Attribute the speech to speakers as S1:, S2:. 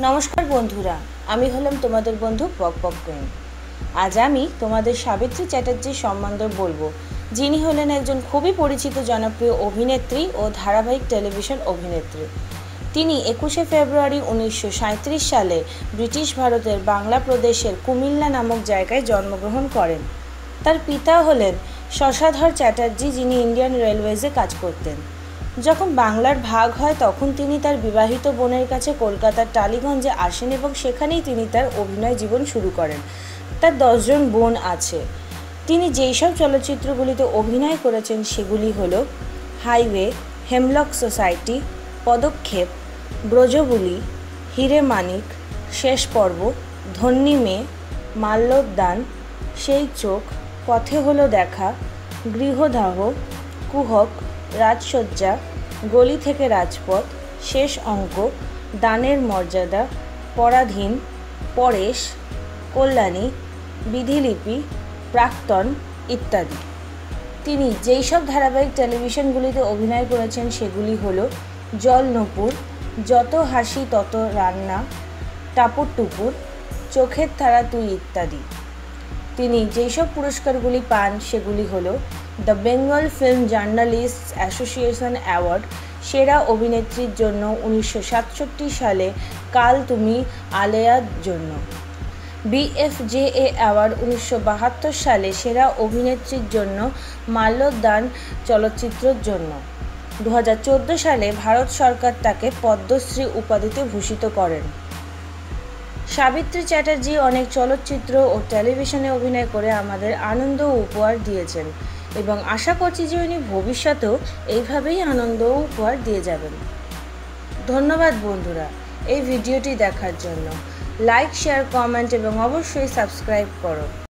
S1: নমস্কার বন্ধুরা, আমি হলাম তোমাদের বন্ধু পক পক কুইন। আজ আমি তোমাদের সাবিত্রী চ্যাটার্জির সম্বন্ধে বলবো, যিনি হলেন একজন খুবই পরিচিত জনপ্রিয় অভিনেত্রী ও ধারাবাহিক টেলিভিশন অভিনেত্রী। তিনি 21শে ফেব্রুয়ারি 1937 সালে ব্রিটিশ ভারতের বাংলা প্রদেশের কুমিল্লা নামক জায়গায় জন্মগ্রহণ করেন। তার পিতা হলেন শশাধর চ্যাটার্জি, যিনি ইন্ডিয়ান রেলওয়েজে কাজ করতেন। যখন বাংলার ভাগ হয় তখন তিনি তার বিবাহিত বোনের কাছে কলকাতার টালিগঞ্জে আসেন এবং সেখানেই তিনি তার অভিনয় জীবন শুরু করেন। তার 10 জন বোন আছে। তিনি যেই সব চলচ্চিত্রগুলিতে অভিনয় করেছেন সেগুলি হল হাইওয়ে, হেমলক সোসাইটি, পদক্ষেপ, ব্রজবুলি, হিরে মানিক, শেষ পর্ব, ধন্যী মেয়ে, মাল্যোদ্যান, সেই চোখ, পথে হলো দেখা, গৃহদাহ, কুহক, রাজসজ্জা, গলি থেকে রাজপথ, শেষ অঙ্ক, দানের মর্যাদা, পরাধীন, পরেশ, কল্যাণী, বিধিলিপি, প্রাক্তন ইত্যাদি। তিনি যেই সব ধারাবাহিক টেলিভিশনগুলিতে অভিনয় করেছেন সেগুলি হল জল নূপুর, যত হাসি তত রান্না, টাপুর টুপুর, চোখের তারা তুই ইত্যাদি। তিনি যেই সব পুরস্কারগুলি পান সেগুলি হল the Bengal film journalists association award সেরা অভিনেত্রীর জন্য 1967 সালে, কাল তুমি আলেয়ার জন্য BFJA অ্যাওয়ার্ড 1972 সালে সেরা অভিনেত্রীর জন্য মাল্যোদ্যান চলচ্চিত্রের জন্য। 2014 সালে ভারত সরকার তাকে পদ্মশ্রী উপাধিতে ভূষিত করেন। সাবিত্রী চ্যাটার্জি অনেক চলচ্চিত্র ও টেলিভিশনে অভিনয় করে আমাদের আনন্দ উপহার দিয়েছেন এবং আশা করছি যে উনি ভবিষ্যতেও এইভাবেই আনন্দ উপহার দিয়ে যাবেন। ধন্যবাদ বন্ধুরা এই ভিডিওটি দেখার জন্য। লাইক, শেয়ার, কমেন্ট এবং অবশ্যই সাবস্ক্রাইব করো।